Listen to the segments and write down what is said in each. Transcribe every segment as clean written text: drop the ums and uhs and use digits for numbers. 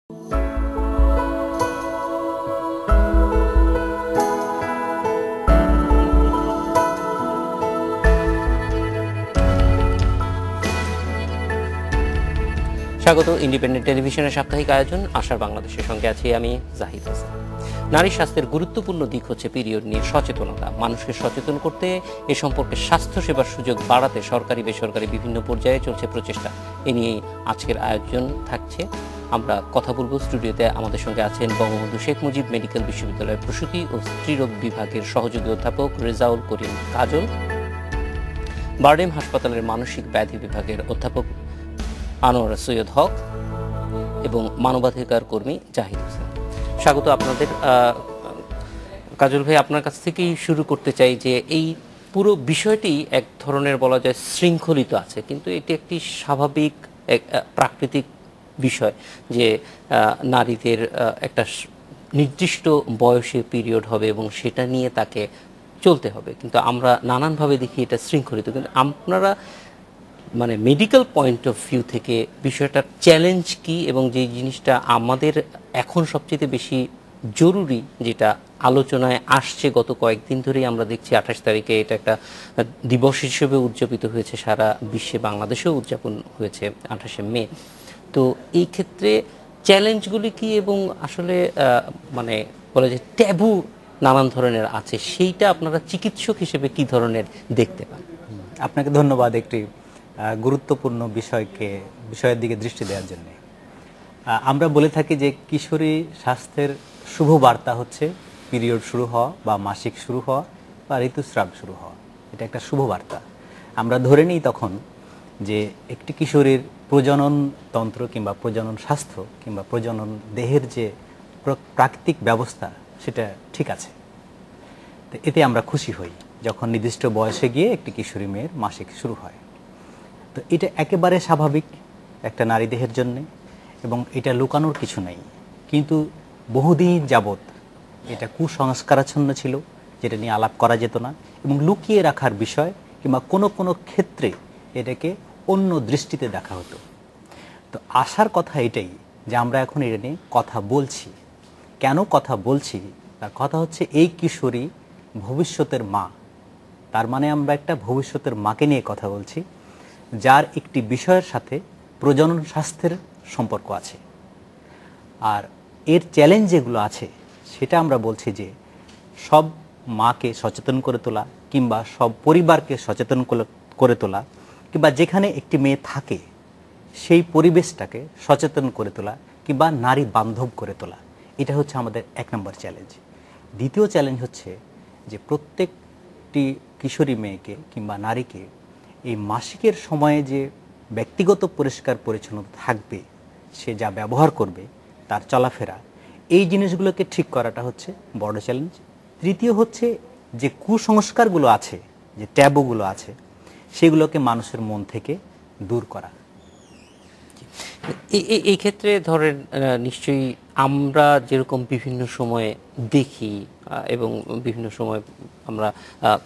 স্বাগত ইন্ডিপেন্ডেন্ট টেলিভিশনের সাপ্তাহিক আয়োজন আশার বাংলাদেশের সঙ্গে আছি আমি জাহিদ হাসান। নারী স্বাস্থ্যের গুরুত্বপূর্ণ দিক হচ্ছে পিরিয়ড নিয়ে সচেতনতা। মানুষকে সচেতন করতে এ সম্পর্কে স্বাস্থ্যসেবার সুযোগ বাড়াতে সরকারি বেসরকারি বিভিন্ন পর্যায়ে চলছে প্রচেষ্টা। এ নিয়েই আজকের আয়োজন থাকছে। আমরা কথা বলবো। স্টুডিওতে আমাদের সঙ্গে আছেন বঙ্গবন্ধু শেখ মুজিব মেডিকেল বিশ্ববিদ্যালয়ের প্রসূতি ও স্ত্রীরোগ বিভাগের সহযোগী অধ্যাপক রেজাউল করিম কাজল, বারডেম হাসপাতালের মানসিক ব্যাধি বিভাগের অধ্যাপক আনোয়ারা সৈয়দ হক এবং মানবাধিকার কর্মী জাহিদ হোসেন। স্বাগত আপনাদের। কাজল ভাই, আপনার কাছ থেকেই শুরু করতে চাই যে এই পুরো বিষয়টি এক ধরনের বলা যায় শৃঙ্খলিত আছে, কিন্তু এটি একটি স্বাভাবিক প্রাকৃতিক বিষয় যে নারীদের একটা নির্দিষ্ট বয়সে পিরিয়ড হবে এবং সেটা নিয়ে তাকে চলতে হবে, কিন্তু আমরা নানানভাবে দেখি এটা শৃঙ্খলিত। কিন্তু আপনারা মানে মেডিকেল পয়েন্ট অফ ভিউ থেকে বিষয়টার চ্যালেঞ্জ কি এবং যে জিনিসটা আমাদের এখন সবচেয়ে বেশি জরুরি, যেটা আলোচনায় আসছে গত কয়েকদিন ধরেই আমরা দেখছি 28 তারিখে এটা একটা দিবস হিসেবে উদযাপিত হয়েছে সারা বিশ্বে, বাংলাদেশেও উদযাপন হয়েছে 28শে মে। তো এই ক্ষেত্রে চ্যালেঞ্জগুলি কি এবং আসলে মানে বলা যায় ট্যাবু নানান ধরনের আছে, সেইটা আপনারা চিকিৎসক হিসেবে কি ধরনের দেখতে পান? আপনাকে ধন্যবাদ একটি গুরুত্বপূর্ণ বিষয়ের দিকে দৃষ্টি দেওয়ার জন্য। আমরা বলে থাকি যে কিশোরী স্বাস্থ্যের শুভ বার্তা হচ্ছে পিরিয়ড শুরু হওয়া বা মাসিক শুরু হওয়া বা ঋতুস্রাব শুরু হওয়া। এটা একটা শুভ বার্তা। আমরা ধরে নিই তখন যে একটি কিশোরীর প্রজনন তন্ত্র কিংবা প্রজনন স্বাস্থ্য কিংবা প্রজনন দেহের যে প্রাকৃতিক ব্যবস্থা সেটা ঠিক আছে। তো এতে আমরা খুশি হই যখন নির্দিষ্ট বয়সে গিয়ে একটি কিশোরী মেয়ের মাসিক শুরু হয়। তো এটা একেবারে স্বাভাবিক একটা নারী দেহের জন্যে এবং এটা লুকানোর কিছু নেই। কিন্তু বহুদিন যাবৎ এটা কুসংস্কারাচ্ছন্ন ছিল, যেটা নিয়ে আলাপ করা যেত না এবং লুকিয়ে রাখার বিষয় কিংবা কোনো কোনো ক্ষেত্রে এটাকে অন্য দৃষ্টিতে দেখা হতো। তো আসার কথা এটাই যে আমরা এখন এটা নিয়ে কথা বলছি। কেন কথা বলছি? তার কথা হচ্ছে এই কিশোরী ভবিষ্যতের মা। তার মানে আমরা একটা ভবিষ্যতের মাকে নিয়ে কথা বলছি, যার একটি বিষয়ের সাথে প্রজনন স্বাস্থ্যের সম্পর্ক আছে। আর এর চ্যালেঞ্জ যেগুলো আছে সেটা আমরা বলছি যে সব মাকে সচেতন করে তোলা কিংবা সব পরিবারকে সচেতন করে তোলা কিংবা যেখানে একটি মেয়ে থাকে সেই পরিবেশটাকে সচেতন করে তোলা কিংবা নারী বান্ধব করে তোলা, এটা হচ্ছে আমাদের 1 নম্বর চ্যালেঞ্জ। দ্বিতীয় চ্যালেঞ্জ হচ্ছে যে প্রত্যেকটি কিশোরী মেয়েকে কিংবা নারীকে এই মাসিকের সময়ে যে ব্যক্তিগত পরিষ্কার পরিচ্ছন্নতা থাকবে, সে যা ব্যবহার করবে, তার চলাফেরা, এই জিনিসগুলোকে ঠিক করাটা হচ্ছে বড় চ্যালেঞ্জ। তৃতীয় হচ্ছে যে কুসংস্কারগুলো আছে, যে ট্যাবুগুলো আছে, সেগুলোকে মানুষের মন থেকে দূর করা। এই ক্ষেত্রে ধরেন নিশ্চয়ই আমরা যেরকম বিভিন্ন সময়ে দেখি এবং বিভিন্ন সময় আমরা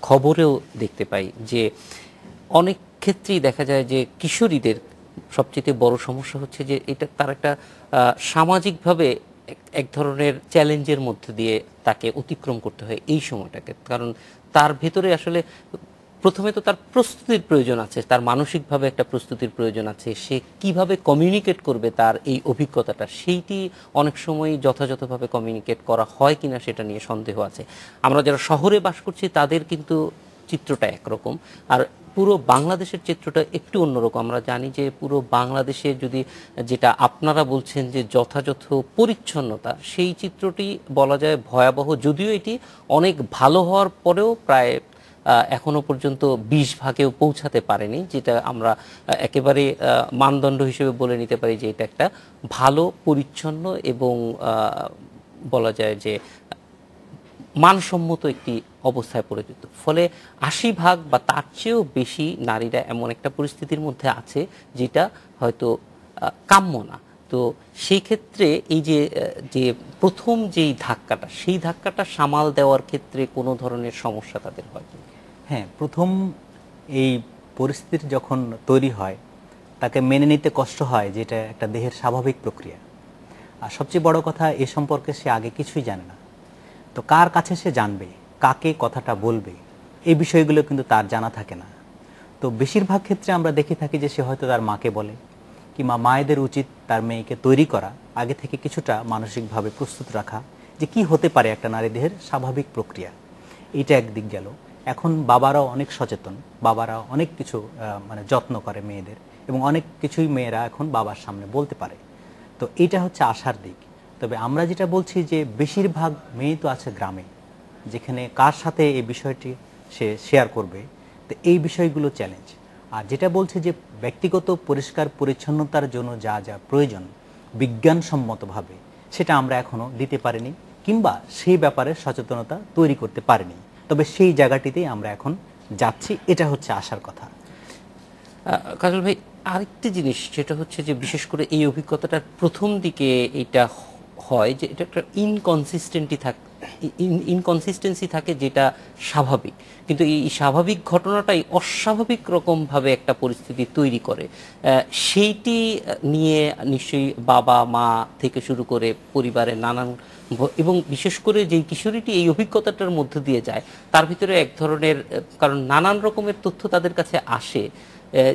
খবরেও দেখতে পাই যে অনেক ক্ষেত্রেই দেখা যায় যে কিশোরীদের সবচেয়ে বড় সমস্যা হচ্ছে যে এটা তার একটা সামাজিকভাবে এক ধরনের চ্যালেঞ্জের মধ্যে দিয়ে তাকে অতিক্রম করতে হয় এই সময়টাকে। কারণ তার ভেতরে আসলে প্রথমে তো তার প্রস্তুতির প্রয়োজন আছে, তার মানসিকভাবে একটা প্রস্তুতির প্রয়োজন আছে। সে কিভাবে কমিউনিকেট করবে তার এই অভিজ্ঞতাটা, সেইটি অনেক সময় যথাযথভাবে কমিউনিকেট করা হয় কিনা সেটা নিয়ে সন্দেহ আছে। আমরা যারা শহরে বাস করছি তাদের কিন্তু চিত্রটা একরকম, আর পুরো বাংলাদেশের চিত্রটা একটু অন্যরকম। আমরা জানি যে পুরো বাংলাদেশে যদি যেটা আপনারা বলছেন যে যথাযথ পরিচ্ছন্নতা, সেই চিত্রটি বলা যায় ভয়াবহ, যদিও এটি অনেক ভালো হওয়ার পরেও প্রায় এখনো পর্যন্ত 20 ভাগেও পৌঁছাতে পারেনি, যেটা আমরা একেবারে মানদণ্ড হিসেবে বলে নিতে পারি যে এটা একটা ভালো পরিচ্ছন্ন এবং বলা যায় যে মানসম্মত একটি অবস্থায় পড়ে যেত। ফলে 80 ভাগ বা তার চেয়েও বেশি নারীরা এমন একটা পরিস্থিতির মধ্যে আছে যেটা হয়তো কাম্য না। তো সেই ক্ষেত্রে এই যে প্রথম যেই ধাক্কাটা, সেই ধাক্কাটা সামাল দেওয়ার ক্ষেত্রে কোনো ধরনের সমস্যা তাদের হয়? হ্যাঁ, প্রথম এই পরিস্থিতি যখন তৈরি হয় তাকে মেনে নিতে কষ্ট হয়, যেটা একটা দেহের স্বাভাবিক প্রক্রিয়া। আর সবচেয়ে বড় কথা, এ সম্পর্কে সে আগে কিছুই জানে না। তো কার কাছে সে জানবে, কাকে কথাটা বলবে, এই বিষয়গুলো কিন্তু তার জানা থাকে না। তো বেশিরভাগ ক্ষেত্রে আমরা দেখে থাকি যে সে হয়তো তার মাকে বলে, কিংবা মায়েদের উচিত তার মেয়েকে তৈরি করা, আগে থেকে কিছুটা মানসিকভাবে প্রস্তুত রাখা যে কি হতে পারে একটা নারী দেহের স্বাভাবিক প্রক্রিয়া। এইটা একদিক গেল। এখন বাবারাও অনেক সচেতন, বাবারা অনেক কিছু মানে যত্ন করে মেয়েদের, এবং অনেক কিছুই মেয়েরা এখন বাবার সামনে বলতে পারে। তো এটা হচ্ছে আশার দিক। তবে আমরা যেটা বলছি যে বেশিরভাগ মেয়ে তো আছে গ্রামে, যেখানে কার সাথে এই বিষয়টি সে শেয়ার করবে, তো এই বিষয়গুলো চ্যালেঞ্জ। আর যেটা বলছে যে ব্যক্তিগত পরিষ্কার পরিচ্ছন্নতার জন্য যা যা প্রয়োজন বিজ্ঞানসম্মতভাবে, সেটা আমরা এখনো দিতে পারিনি, কিংবা সেই ব্যাপারে সচেতনতা তৈরি করতে পারিনি। তবে সেই জায়গাটিতেই আমরা এখন যাচ্ছি, এটা হচ্ছে আশার কথা। কাজল ভাই, আরেকটি জিনিস যেটা হচ্ছে যে বিশেষ করে এই অভিজ্ঞতাটার প্রথম দিকে এটা হয় যে এটা একটা ইনকনসিস্টেন্সি থাকে, যেটা স্বাভাবিক, কিন্তু এই স্বাভাবিক ঘটনাটাই অস্বাভাবিক রকমভাবে একটা পরিস্থিতি তৈরি করে। সেইটি নিয়ে নিশ্চয়ই বাবা মা থেকে শুরু করে পরিবারের নানান, এবং বিশেষ করে যেই কিশোরীটি এই অভিজ্ঞতাটার মধ্য দিয়ে যায়, তার ভিতরে এক ধরনের, কারণ নানান রকমের তথ্য তাদের কাছে আসে,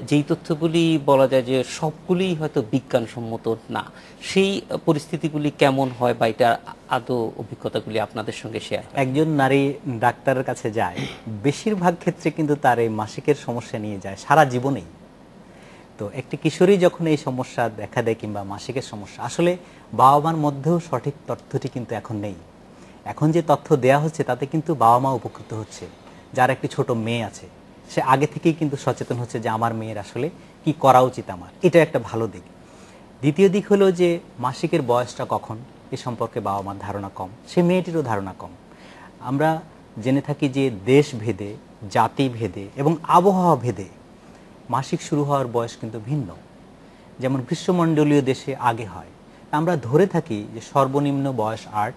যেই তথ্যগুলি বলা যায় যে সবগুলি হয়তো বিজ্ঞানসম্মত না, সেই পরিস্থিতিগুলি কেমন হয়, বা এটা আদৌ অভিজ্ঞতাগুলি আপনাদের সঙ্গে শেয়ার? একজন নারী ডাক্তারের কাছে যায়, বেশিরভাগ ক্ষেত্রে কিন্তু তার এই মাসিকের সমস্যা নিয়ে যায় সারা জীবনেই। তো একটি কিশোরী যখন এই সমস্যা দেখা দেয়, কিংবা মাসিকের সমস্যা, আসলে বাবা মার মধ্যেও সঠিক তথ্যটি কিন্তু এখন নেই। এখন যে তথ্য দেয়া হচ্ছে তাতে কিন্তু বাবা মা উপকৃত হচ্ছে। যার একটি ছোট মেয়ে আছে, সে আগে থেকেই কিন্তু সচেতন হচ্ছে যে আমার মেয়ের আসলে কি করা উচিত আমার, এটা একটা ভালো দিক। দ্বিতীয় দিক হলো যে মাসিকের বয়সটা কখন, এ সম্পর্কে বাবা মার ধারণা কম, সে মেয়েটিরও ধারণা কম। আমরা জেনে থাকি যে দেশ ভেদে, জাতি ভেদে এবং আবহাওয়া ভেদে মাসিক শুরু হওয়ার বয়স কিন্তু ভিন্ন। যেমন গ্রীষ্মমণ্ডলীয় দেশে আগে হয়, আমরা ধরে থাকি যে সর্বনিম্ন বয়স 8,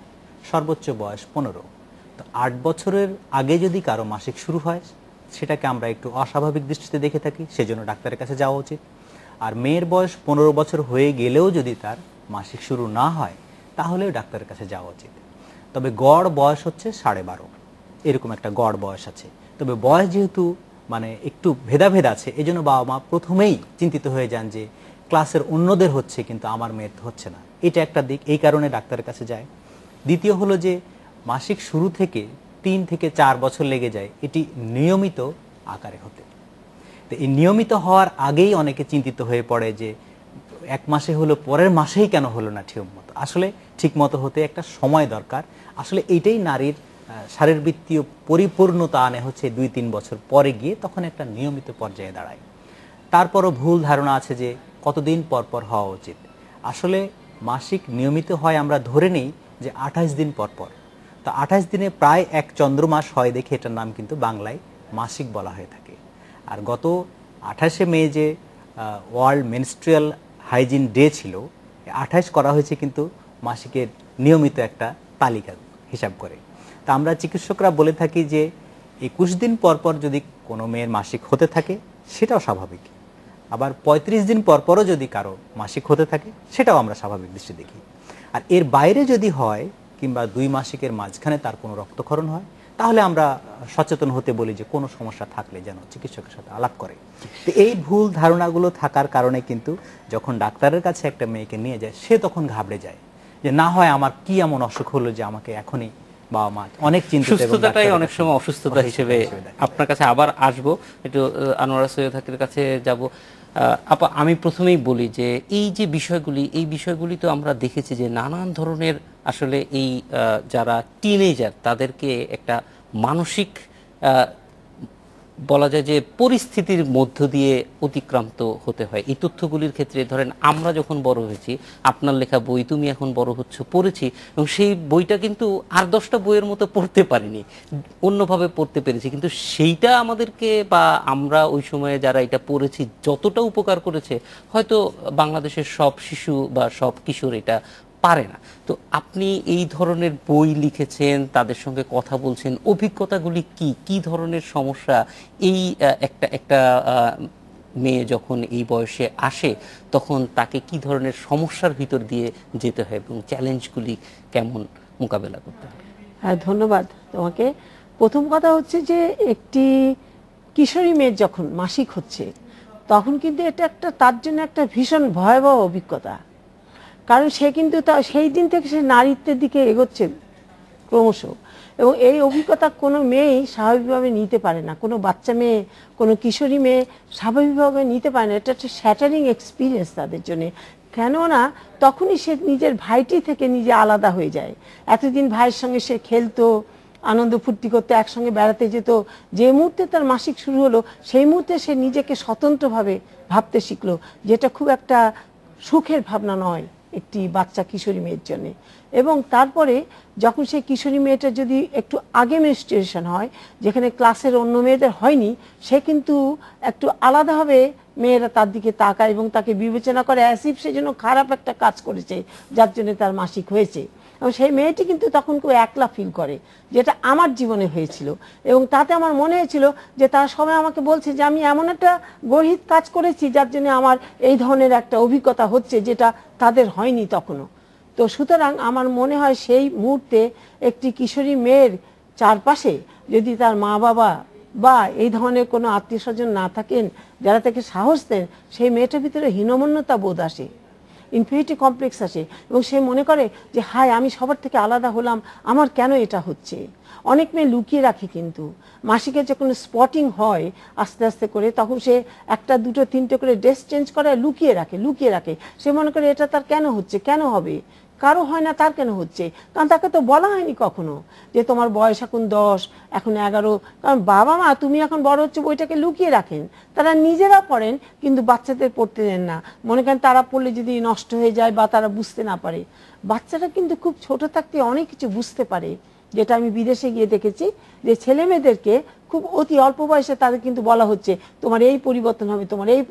সর্বোচ্চ বয়স 15। তো 8 বছরের আগে যদি কারো মাসিক শুরু হয়, সেটাকে আমরা একটু অস্বাভাবিক দৃষ্টিতে দেখে থাকি, সেজন্য ডাক্তারের কাছে যাওয়া উচিত। আর মেয়ের বয়স 15 বছর হয়ে গেলেও যদি তার মাসিক শুরু না হয়, তাহলেও ডাক্তারের কাছে যাওয়া উচিত। তবে গড় বয়স হচ্ছে 12.5, এরকম একটা গড় বয়স আছে। তবে বয়স যেহেতু মানে একটু ভেদাভেদ আছে, এজন্য বাবা মা প্রথমেই চিন্তিত হয়ে যান যে ক্লাসের অন্যদের হচ্ছে কিন্তু আমার মেয়ের হচ্ছে না। এটা একটা দিক, এই কারণে ডাক্তারের কাছে যায়। দ্বিতীয় হলো যে মাসিক শুরু থেকে 3 থেকে 4 বছর লেগে যায় এটি নিয়মিত আকারে হতে। তো এই নিয়মিত হওয়ার আগেই অনেকে চিন্তিত হয়ে পড়ে যে 1 মাসে হলো, পরের মাসেই কেন হলো না ঠিক মতো। আসলে ঠিক মতো হতে একটা সময় দরকার। আসলে এইটাই নারীর শারীরবৃত্তীয় পরিপূর্ণতা আনে হচ্ছে 2-3 বছর পরে গিয়ে, তখন একটা নিয়মিত পর্যায়ে দাঁড়ায়। তারপরও ভুল ধারণা আছে যে কতদিন পর পর হওয়া উচিত। আসলে মাসিক নিয়মিত হয় আমরা ধরে নিই যে 28 দিন পর পর। তো 28 দিনে প্রায় 1 চন্দ্রমাস হয় দেখে এটার নাম কিন্তু বাংলায় মাসিক বলা হয়ে থাকে। আর গত 28শে মে যে ওয়ার্ল্ড মেনস্ট্রুয়াল হাইজিন ডে ছিল, 28 করা হয়েছে কিন্তু মাসিকের নিয়মিত একটা তালিকা হিসাব করে। তা আমরা চিকিৎসকরা বলে থাকি যে 21 দিন পর পর যদি কোনো মেয়ের মাসিক হতে থাকে, সেটাও স্বাভাবিক। আবার 35 দিন পর পরও যদি কারো মাসিক হতে থাকে, সেটাও আমরা স্বাভাবিক দৃষ্টি দেখি। আর এর বাইরে যদি হয়, কিংবা 2 মাসিকের মাঝখানে তার কোনো রক্তক্ষরণ হয়, তাহলে আমরা সচেতন হতে বলি যে কোনো সমস্যা থাকলে যেন চিকিৎসকের সাথে আলাপ করে। তো এই ভুল ধারণাগুলো থাকার কারণে কিন্তু যখন ডাক্তারের কাছে একটা মেয়েকে নিয়ে যায়, সে তখন ঘাবড়ে যায় যে না হয় আমার কি এমন অসুখ হলো যে আমাকে এখনই বাবা মা অনেক চিন্তিত। সুস্থতাটাই অনেক সময় অসুস্থতা হিসেবে আপনার কাছে আবার আসবো, একটু আনোয়ারা সৈয়দ হাকির কাছে যাব। আপা, আমি প্রথমেই বলি যে এই যে বিষয়গুলি, এই বিষয়গুলি তো আমরা দেখেছি যে নানান ধরনের আসলে এই যারা টিনেজার, তাদেরকে একটা মানসিক বলা যায় যে পরিস্থিতির মধ্য দিয়ে অতিক্রান্ত হতে হয়। এই তথ্যগুলির ক্ষেত্রে ধরেন আমরা যখন বড় হয়েছি, আপনার লেখা বই তুমি এখন বড় হচ্ছ পড়েছি, এবং সেই বইটা কিন্তু আর 10টা বইয়ের মতো পড়তে পারিনি, অন্যভাবে পড়তে পেরেছি, কিন্তু সেইটা আমাদেরকে বা আমরা ওই সময়ে যারা এটা পড়েছি যতটা উপকার করেছে, হয়তো বাংলাদেশের সব শিশু বা সব কিশোর এটা পারে না। তো আপনি এই ধরনের বই লিখেছেন, তাদের সঙ্গে কথা বলছেন, অভিজ্ঞতাগুলি কি কি ধরনের সমস্যা এই একটা মেয়ে যখন এই বয়সে আসে তখন তাকে কি ধরনের সমস্যার ভিতর দিয়ে যেতে হয় এবং চ্যালেঞ্জগুলি কেমন মোকাবেলা করতে হয়? হ্যাঁ, ধন্যবাদ তোমাকে। প্রথম কথা হচ্ছে যে একটি কিশোরী মেয়ের যখন মাসিক হচ্ছে তখন কিন্তু এটা একটা তার জন্য একটা ভীষণ ভয়াবহ অভিজ্ঞতা। কারণ সে কিন্তু সেই দিন থেকে সে নারীত্বের দিকে এগোচ্ছে ক্রমশ, এবং এই অভিজ্ঞতা কোনো মেয়েই স্বাভাবিকভাবে নিতে পারে না, কোনো বাচ্চা মেয়ে, কোনো কিশোরী মেয়ে স্বাভাবিকভাবে নিতে পারে না। এটা একটা শ্যাটারিং এক্সপিরিয়েন্স তাদের জন্য। কেননা তখনই সে নিজের ভাইটি থেকে নিজে আলাদা হয়ে যায়। এতদিন ভাইয়ের সঙ্গে সে খেলতো, আনন্দ ফুর্তি করতে, একসঙ্গে বেড়াতে যেত। যে মুহূর্তে তার মাসিক শুরু হলো সেই মুহূর্তে সে নিজেকে স্বতন্ত্রভাবে ভাবতে শিখলো, যেটা খুব একটা সুখের ভাবনা নয় একটি বাচ্চা কিশোরী মেয়ের জন্য। এবং তারপরে যখন সেই কিশোরী মেয়েটা যদি একটু আগে মেনস্ট্রুয়েশন হয়, যেখানে ক্লাসের অন্য মেয়েদের হয়নি, সে কিন্তু একটু আলাদাভাবে মেয়েরা তার দিকে তাকায় এবং তাকে বিবেচনা করে অ্যাজ ইফ সে যেন খারাপ একটা কাজ করেছে যার জন্য তার মাসিক হয়েছে। এবং সেই মেয়েটি কিন্তু তখন খুব একলা ফিল করে, যেটা আমার জীবনে হয়েছিল। এবং তাতে আমার মনে হয়েছিল যে তারা সবাই আমাকে বলছে যে আমি এমন একটা গর্হিত কাজ করেছি যার জন্য আমার এই ধরনের একটা অভিজ্ঞতা হচ্ছে যেটা তাদের হয়নি তখনও। তো সুতরাং আমার মনে হয় সেই মুহূর্তে একটি কিশোরী মেয়ের চারপাশে যদি তার মা বাবা বা এই ধরনের কোনো আত্মীয় স্বজন না থাকেন যারা তাকে সাহস দেন, সেই মেয়েটার ভিতরে হীনমন্যতা বোধ আসে, ইনফিরিটি কমপ্লেক্স আসে, এবং সে মনে করে যে হায় আমি সবার থেকে আলাদা হলাম, আমার কেন এটা হচ্ছে। অনেক মেয়ে লুকিয়ে রাখে, কিন্তু মাসিকের যখন স্পটিং হয় আস্তে আস্তে করে তখন সে একটা দুটো তিনটে করে ড্রেস চেঞ্জ করে লুকিয়ে রাখে। সে মনে করে এটা তার কেন হচ্ছে, কেন হবে, কারো হয় না তার কেন হচ্ছে। কারণ তাকে তো বলা হয়নি কখনো যে তোমার বয়স এখন 10, এখন 11। কারণ বাবা মা তুমি এখন বড় হচ্ছে বইটাকে লুকিয়ে রাখেন, তারা নিজেরা পড়েন কিন্তু বাচ্চাদের পড়তে দেন না, মনে করেন তারা পড়লে যদি নষ্ট হয়ে যায় বা তারা বুঝতে না পারে। বাচ্চারা কিন্তু খুব ছোট থাকতে অনেক কিছু বুঝতে পারে, যেটা আমি বিদেশে গিয়ে দেখেছি যে ছেলে মেয়েদেরকে খুব অতি অল্প বয়সে তাদের কিন্তু বলা হচ্ছে তোমার এই পরিবর্তন হবে, তোমার এই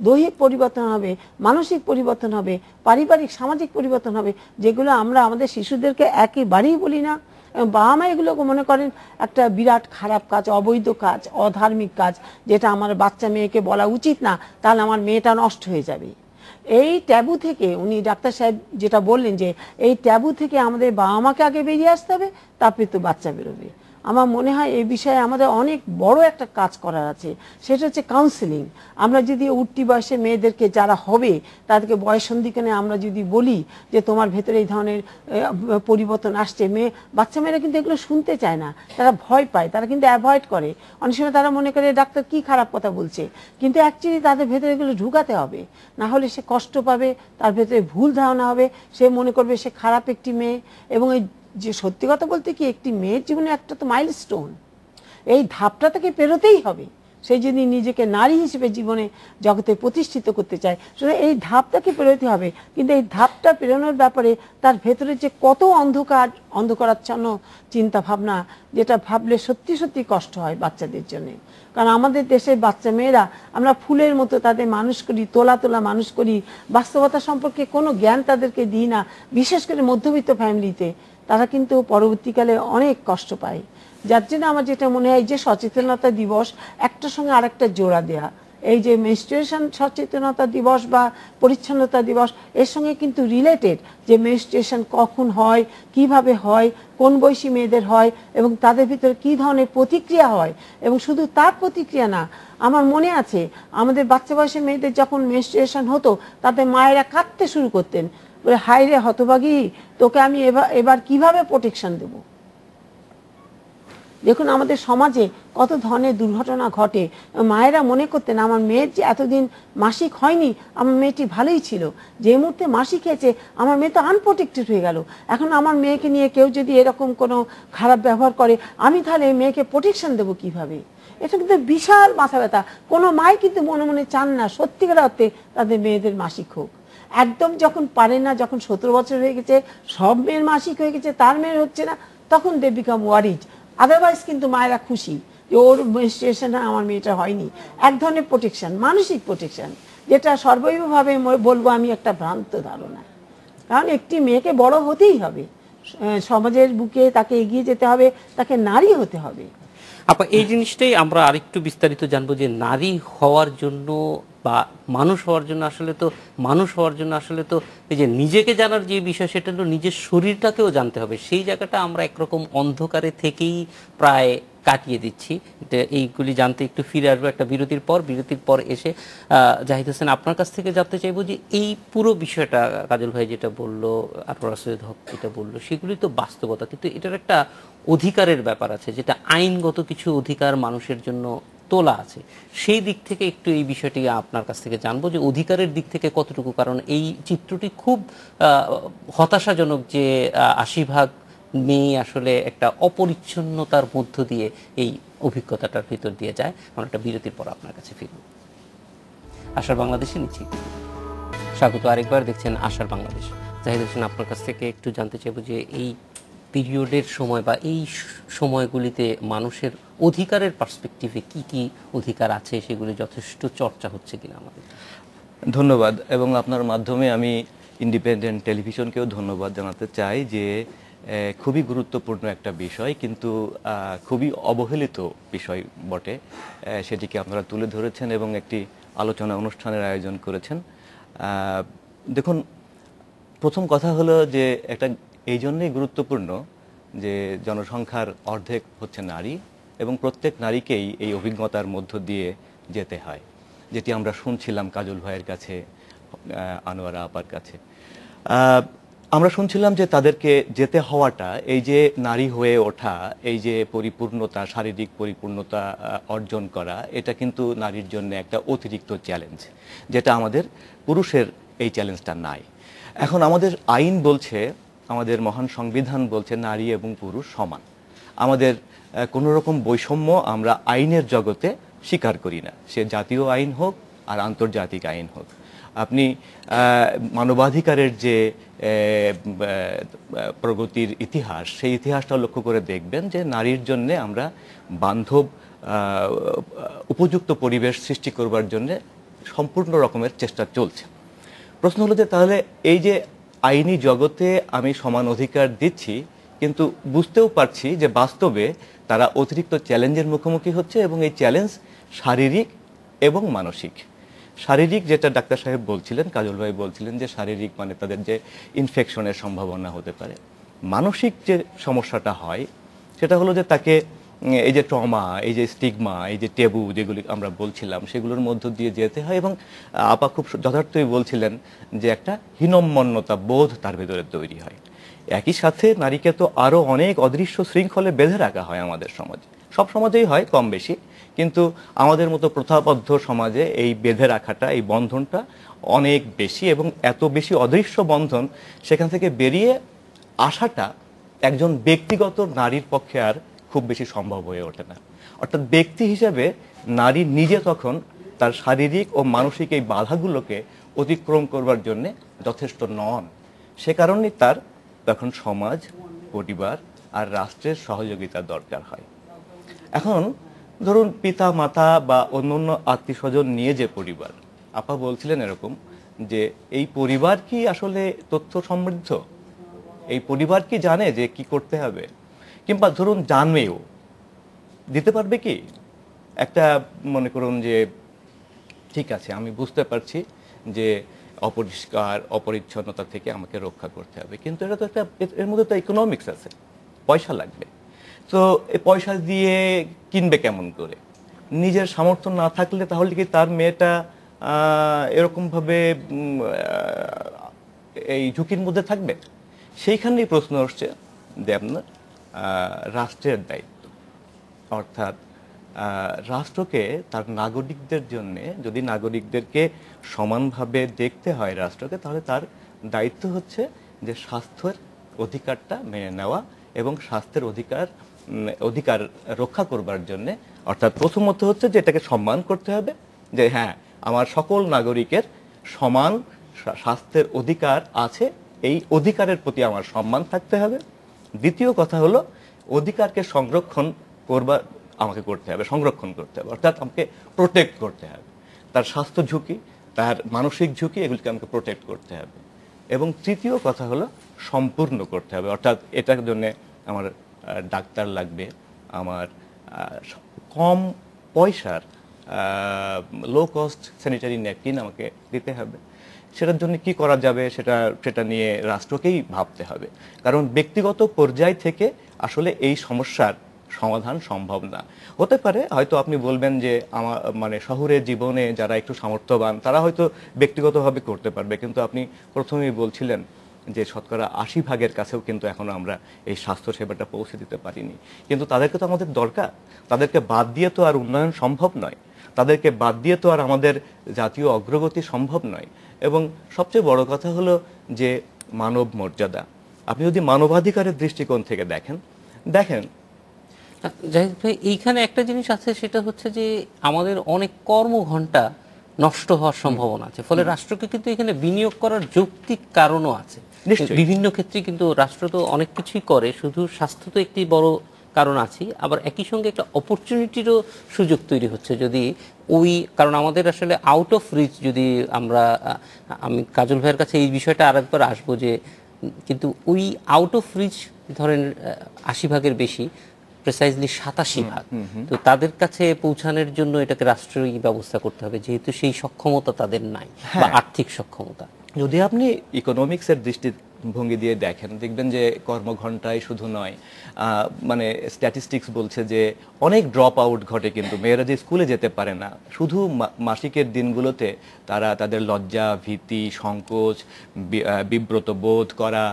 দৈহিক পরিবর্তন হবে, মানসিক পরিবর্তন হবে, পারিবারিক সামাজিক পরিবর্তন হবে, যেগুলো আমরা আমাদের শিশুদেরকে একেবারেই বলি না। এবং বাবা মা এগুলোকে মনে করেন একটা বিরাট খারাপ কাজ, অবৈধ কাজ, অধার্মিক কাজ, যেটা আমার বাচ্চা মেয়েকে বলা উচিত না, তাহলে আমার মেয়েটা নষ্ট হয়ে যাবে। এই ট্যাবু থেকে উনি ডাক্তার সাহেব যেটা বললেন যে এই ট্যাবু থেকে আমাদের বাবা মাকে আগে বেরিয়ে আসতে হবে, তারপরে তো বাচ্চা বেরোবে। আমার মনে হয় এই বিষয়ে আমাদের অনেক বড় একটা কাজ করার আছে, সেটা হচ্ছে কাউন্সেলিং। আমরা যদি উঠতি বয়সে মেয়েদেরকে যারা হবে তাদেরকে বয়ঃসন্ধিকালে আমরা যদি বলি যে তোমার ভেতরে এই ধরনের পরিবর্তন আসছে, বাচ্চা মেয়েরা কিন্তু এগুলো শুনতে চায় না, তারা ভয় পায়, তারা কিন্তু অ্যাভয়েড করে। অনেক সময় তারা মনে করে ডাক্তার কি খারাপ কথা বলছে, কিন্তু অ্যাকচুয়ালি তাদের ভেতরে এগুলো ঢুকাতে হবে, না হলে সে কষ্ট পাবে, তার ভেতরে ভুল ধারণা হবে, সে মনে করবে সে খারাপ একটি মেয়ে। এবং এই যে সত্যি কথা বলতে কি একটি মেয়ের জীবনে একটা তো মাইলস্টোন, এই ধাপটা থেকে পেরোতেই হবে সে যদি নিজেকে নারী হিসেবে জীবনে জগতে প্রতিষ্ঠিত করতে চায়। সুতরাং এই ধাপটাকে পেরোতে হবে, কিন্তু এই ধাপটা পেরোনোর ব্যাপারে তার ভেতরে যে কত অন্ধকারাচ্ছন্ন চিন্তা ভাবনা, যেটা ভাবলে সত্যি সত্যি কষ্ট হয় বাচ্চাদের জন্য। কারণ আমাদের দেশের বাচ্চা মেয়েরা আমরা ফুলের মতো তাদের মানুষ করি, তোলা তোলা মানুষ করি, বাস্তবতা সম্পর্কে কোনো জ্ঞান তাদেরকে দিই না। বিশেষ করে মধ্যবিত্ত ফ্যামিলিতে তারা কিন্তু পরবর্তীকালে অনেক কষ্ট পায়। যার জন্য আমার যেটা মনে হয় যে সচেতনতা দিবস একটার সঙ্গে আরেকটা জোড়া দেয়া, এই যে মেনস্ট্রুয়েশন সচেতনতা দিবস বা পরিচ্ছন্নতা দিবস এর সঙ্গে কিন্তু রিলেটেড, যে মেনস্ট্রুয়েশন কখন হয়, কিভাবে হয়, কোন বয়সী মেয়েদের হয় এবং তাদের ভিতরে কী ধরনের প্রতিক্রিয়া হয়। এবং শুধু তার প্রতিক্রিয়া না, আমার মনে আছে আমাদের বাচ্চা বয়সী মেয়েদের যখন মেনস্ট্রুয়েশন হতো তাদের মায়েরা কাঁদতে শুরু করতেন, বলে হায় রে হতভাগী, তোকে আমি এবার কিভাবে প্রোটেকশন দেব। দেখুন আমাদের সমাজে কত ধরনের দুর্ঘটনা ঘটে, মায়েরা মনে করতেন আমার মেয়ের যে এতদিন মাসিক হয়নি, আমার মেয়েটি ভালোই ছিল, যে মুহূর্তে মাসিক হয়েছে আমার মেয়ে তো আনপ্রোটেক্টেড হয়ে গেল, এখন আমার মেয়েকে নিয়ে কেউ যদি এরকম কোনো খারাপ ব্যবহার করে আমি তাহলে মেয়েকে প্রোটেকশন দেবো কিভাবে। এটা কিন্তু বিশাল মাথা ব্যথা। কোনো মাই কিন্তু মনে মনে চান না সত্যিকার অর্থে তাদের মেয়েদের মাসিক হোক। একদম যখন পারে না, যখন 17 বছর হয়ে গেছে, সব মেয়ের মাসিক হয়ে গেছে, তার মেয়ের হচ্ছে না, তখন দে বিকাম ওয়ারিড। আদারওয়াইজ কিন্তু মায়েরা খুশি যে ওর মেনস্ট্রুয়েশন আমার মেয়েটা হয়নি। এক ধরনের প্রোটেকশন, মানসিক প্রোটেকশন, যেটা সর্বৈবভাবে বলবো আমি একটা ভ্রান্ত ধারণা। কারণ একটি মেয়েকে বড় হতেই হবে, সমাজের বুকে তাকে এগিয়ে যেতে হবে, তাকে নারী হতে হবে। আপা এই জিনিসটাই আমরা আরেকটু বিস্তারিত জানবো যে নারী হওয়ার জন্য বা মানুষ হওয়ার জন্য আসলে তো এই যে নিজেকে জানার যে বিষয়, সেটা হলো নিজের শরীরটাকেও জানতে হবে। সেই জায়গাটা আমরা একরকম অন্ধকারে থেকেই প্রায় কাটিয়ে দিচ্ছি। এইগুলি জানতে একটু ফিরে আসবো একটা বিরতির পর এসে জাহিদ হোসেন, আপনার কাছ থেকে জানতে চাইবো যে এই পুরো বিষয়টা কাজল ভাই যেটা বললো, আনোয়ার সৈয়দ হক যেটা বললো, সেগুলি তো বাস্তবতা, কিন্তু এটার একটা অধিকারের ব্যাপার আছে, যেটা আইনগত কিছু অধিকার মানুষের জন্য তোলা আছে। সেই দিক থেকে একটু এই বিষয়টি আপনার কাছ থেকে জানবো যে অধিকারের দিক থেকে কতটুকু, কারণ এই চিত্রটি খুব হতাশাজনক যে ৮০% মেয়ে আসলে একটা অপরিচ্ছন্নতার মধ্য দিয়ে এই অভিজ্ঞতাটার ভিতর দিয়ে যায়। আমরা একটা বিরতির পর আপনার কাছে ফিরব। আশার বাংলাদেশে নিচ্ছি স্বাগত আরেকবার, দেখছেন আশার বাংলাদেশ। জাহিদ হোসেন, আপনার কাছ থেকে একটু জানতে চাইবো যে এই পিরিয়ডের সময় বা এই সময়গুলিতে মানুষের অধিকারের পার্সপেক্টিভে কি কি অধিকার আছে, সেগুলি যথেষ্ট চর্চা হচ্ছে কিনা আমাদের? ধন্যবাদ। এবং আপনার মাধ্যমে আমি ইন্ডিপেন্ডেন্ট টেলিভিশনকেও ধন্যবাদ জানাতে চাই যে খুবই গুরুত্বপূর্ণ একটা বিষয়, কিন্তু খুবই অবহেলিত বিষয় বটে, সেটিকে আপনারা তুলে ধরেছেন এবং একটি আলোচনা অনুষ্ঠানের আয়োজন করেছেন। দেখুন, প্রথম কথা হলো যে একটা এই জন্যই গুরুত্বপূর্ণ যে জনসংখ্যার অর্ধেক হচ্ছে নারী, এবং প্রত্যেক নারীকেই এই অভিজ্ঞতার মধ্য দিয়ে যেতে হয়, যেটি আমরা শুনছিলাম কাজল ভাইয়ের কাছে, আনোয়ারা আপার কাছে। আমরা শুনছিলাম যে তাদেরকে যেতে হওয়াটা, এই যে নারী হয়ে ওঠা, এই যে পরিপূর্ণতা, শারীরিক পরিপূর্ণতা অর্জন করা, এটা কিন্তু নারীর জন্য একটা অতিরিক্ত চ্যালেঞ্জ, যেটা আমাদের পুরুষের এই চ্যালেঞ্জটা নাই। এখন আমাদের আইন বলছে, আমাদের মহান সংবিধান বলছে নারী এবং পুরুষ সমান। আমাদের কোনো রকম বৈষম্য আমরা আইনের জগতে স্বীকার করি না, সে জাতীয় আইন হোক আর আন্তর্জাতিক আইন হোক। আপনি মানবাধিকারের যে প্রগতির ইতিহাস, সেই ইতিহাসটা লক্ষ্য করে দেখবেন যে নারীর জন্য আমরা বান্ধব উপযুক্ত পরিবেশ সৃষ্টি করবার জন্য সম্পূর্ণ রকমের চেষ্টা চলছে। প্রশ্ন হলো যে তাহলে এই যে আইনি জগতে আমি সমান অধিকার দিচ্ছি, কিন্তু বুঝতেও পারছি যে বাস্তবে তারা অতিরিক্ত চ্যালেঞ্জের মুখোমুখি হচ্ছে, এবং এই চ্যালেঞ্জ শারীরিক এবং মানসিক। শারীরিক, যেটা ডাক্তার সাহেব বলছিলেন, কাজল ভাই বলছিলেন যে শারীরিক মানে তাদের যে ইনফেকশনের সম্ভাবনা হতে পারে। মানসিক যে সমস্যাটা হয় সেটা হলো যে তাকে এই যে ট্রমা, এই যে স্টিগমা, এই যে টেবু যেগুলি আমরা বলছিলাম, সেগুলোর মধ্য দিয়ে যেতে হয়। এবং আপা খুব যথার্থই বলছিলেন যে একটা হীনম্মন্যতা বোধ তার ভেতরে তৈরি হয়। একই সাথে নারীকে তো আরও অনেক অদৃশ্য শৃঙ্খলে বেঁধে রাখা হয় আমাদের সমাজে, সব সমাজেই হয় কম বেশি, কিন্তু আমাদের মতো প্রথাবদ্ধ সমাজে এই বেঁধে রাখাটা, এই বন্ধনটা অনেক বেশি, এবং এত বেশি অদৃশ্য বন্ধন, সেখান থেকে বেরিয়ে আসাটা একজন ব্যক্তিগত নারীর পক্ষে আর খুব বেশি সম্ভব হয়ে ওঠে না। অর্থাৎ ব্যক্তি হিসেবে নারী নিজে তখন তার শারীরিক ও মানসিক এই বাধাগুলোকে অতিক্রম করবার জন্যে যথেষ্ট নন। সে কারণেই তার তখন সমাজ, পরিবার আর রাষ্ট্রের সহযোগিতা দরকার হয়। এখন ধরুন পিতা মাতা বা অন্যান্য আত্মীয় স্বজন নিয়ে যে পরিবার, আপা বলছিলেন এরকম যে এই পরিবার কি আসলে তথ্য সমৃদ্ধ? এই পরিবার কি জানে যে কি করতে হবে? কিংবা ধরুন জানবেও, দিতে পারবে কি? একটা মনে করুন যে ঠিক আছে, আমি বুঝতে পারছি যে অপরিষ্কার অপরিচ্ছন্নতা থেকে আমাকে রক্ষা করতে হবে, কিন্তু এটা তো একটা, এর মধ্যে তো ইকোনমিক্স আছে, পয়সা লাগবে। তো এই পয়সা দিয়ে কিনবে কেমন করে? নিজের সামর্থ্য না থাকলে তাহলে কি তার মেয়েটা এরকমভাবে এই ঝুঁকির মধ্যে থাকবে? সেইখানেই প্রশ্ন আসছে যে আপনার রাষ্ট্রের দায়িত্ব, অর্থাৎ রাষ্ট্রকে তার নাগরিকদের জন্যে, যদি নাগরিকদেরকে সমানভাবে দেখতে হয় রাষ্ট্রকে, তাহলে তার দায়িত্ব হচ্ছে যে স্বাস্থ্যের অধিকারটা মেনে নেওয়া এবং স্বাস্থ্যের অধিকার রক্ষা করবার জন্যে, অর্থাৎ প্রথমত হচ্ছে যে এটাকে সম্মান করতে হবে যে হ্যাঁ, আমার সকল নাগরিকের সমান স্বাস্থ্যের অধিকার আছে, এই অধিকারের প্রতি আমার সম্মান থাকতে হবে। দ্বিতীয় কথা হলো অধিকারকে সংরক্ষণ করবার আমাকে করতে হবে, সংরক্ষণ করতে হবে, অর্থাৎ আমাকে প্রোটেক্ট করতে হবে। তার স্বাস্থ্য ঝুঁকি, তার মানসিক ঝুঁকি, এগুলিকে আমাকে প্রোটেক্ট করতে হবে। এবং তৃতীয় কথা হলো সম্পূর্ণ করতে হবে, অর্থাৎ এটার জন্য আমার ডাক্তার লাগবে, আমার কম পয়সার লো কস্ট স্যানিটারি ন্যাপকিন আমাকে দিতে হবে। সেটার জন্য কি করা যাবে সেটা নিয়ে রাষ্ট্রকেই ভাবতে হবে, কারণ ব্যক্তিগত পর্যায় থেকে আসলে এই সমস্যার সমাধান সম্ভব না। হতে পারে হয়তো আপনি বলবেন যে আমার মানে শহরের জীবনে যারা একটু সামর্থ্যবান তারা হয়তো ব্যক্তিগতভাবে করতে পারবে, কিন্তু আপনি প্রথমেই বলছিলেন যে শতকরা 80% কাছেও কিন্তু এখনো আমরা এই স্বাস্থ্য সেবাটা পৌঁছে দিতে পারিনি। কিন্তু তাদেরকে তো আমাদের দরকার, তাদেরকে বাদ দিয়ে তো আর উন্নয়ন সম্ভব নয়, তাদেরকে বাদ দিয়ে তো আর আমাদের জাতীয় অগ্রগতি সম্ভব নয়। এবং সবচেয়ে বড় কথা হলো যে মানব মর্যাদা। আপনি যদি মানবাধিকারের দৃষ্টিকোণ থেকে দেখেন জাহিদ ভাই, এইখানে একটা জিনিস আছে, সেটা হচ্ছে যে আমাদের অনেক কর্মঘণ্টা নষ্ট হওয়ার সম্ভাবনা আছে, ফলে রাষ্ট্রকে কিন্তু এখানে বিনিয়োগ করার যৌক্তিক কারণও আছে। নিশ্চয়ই। বিভিন্ন ক্ষেত্রে কিন্তু রাষ্ট্র তো অনেক কিছুই করে, শুধু স্বাস্থ্য তো একটি বড় কারণ আছে, আবার একই সঙ্গে একটা অপরচুনিটিরও সুযোগ তৈরি হচ্ছে যদি কারণ আমাদের আসলে আউট অফ রিচ, যদি আমি কাজল ভাইয়ের কাছে এই বিষয়টা আরেকবার আসবো যে কিন্তু ওই আউট অফ রিচ ধরেন 80% বেশি, প্রিসাইজলি 87%, তো তাদের কাছে পৌঁছানোর জন্য এটাকে রাষ্ট্রই ব্যবস্থা করতে হবে, যেহেতু সেই সক্ষমতা তাদের নাই বা আর্থিক সক্ষমতা। যদি আপনি ইকোনমিক্সের দৃষ্টিভঙ্গি দিয়ে দেখেন, দেখবেন যে কর্মঘণ্টায় শুধু নয়, মানে স্ট্যাটিস্টিক্স বলছে যে অনেক ড্রপ আউট ঘটে, কিন্তু মেয়েরা যে স্কুলে যেতে পারে না, শুধু মাসিকের দিনগুলোতে তারা তাদের লজ্জা, ভীতি, সংকোচ, বিব্রত বোধ করা,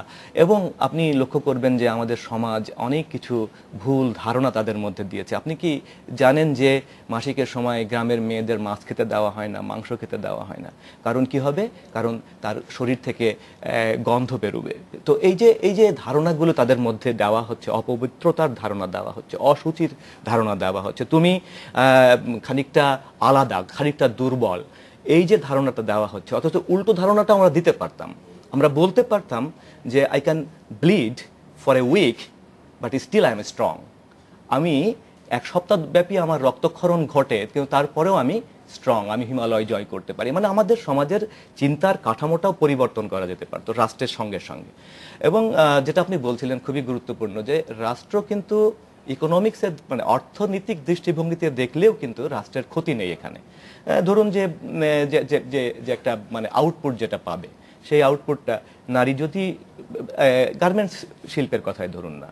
এবং আপনি লক্ষ্য করবেন যে আমাদের সমাজ অনেক কিছু ভুল ধারণা তাদের মধ্যে দিয়েছে। আপনি কি জানেন যে মাসিকের সময় গ্রামের মেয়েদের মাছ খেতে দেওয়া হয় না, মাংস খেতে দেওয়া হয় না? কারণ কি হবে? কারণ তার শরীর থেকে গন্ধ বেরোবে। তো এই যে ধারণাগুলো তাদের মধ্যে দেওয়া হচ্ছে, অপবিত্রতার ধারণা দেওয়া হচ্ছে, অসুচির ধারণা দেওয়া হচ্ছে, তুমি খানিকটা আলাদা, খানিকটা দুর্বল, এই যে ধারণাটা দেওয়া হচ্ছে। অথচ উল্টো ধারণাটা আমরা দিতে পারতাম, আমরা বলতে পারতাম যে I can bleed for a week but still I am strong. আমি এক সপ্তাহ ব্যাপী আমার রক্তক্ষরণ ঘটে, কিন্তু তারপরেও আমি স্ট্রং, আমি হিমালয় জয় করতে পারি। মানে আমাদের সমাজের চিন্তার কাঠামোটাও পরিবর্তন করা যেতে পারতো রাষ্ট্রের সঙ্গে সঙ্গে। এবং যেটা আপনি বলছিলেন খুবই গুরুত্বপূর্ণ, যে রাষ্ট্র কিন্তু ইকোনমিক্সের মানে অর্থনৈতিক দৃষ্টিভঙ্গিতে দেখলেও কিন্তু রাষ্ট্রের ক্ষতি নেই এখানে। ধরুন যে একটা মানে আউটপুট যেটা পাবে, সেই আউটপুটটা নারী যদি গার্মেন্টস শিল্পের কথাই ধরুন না,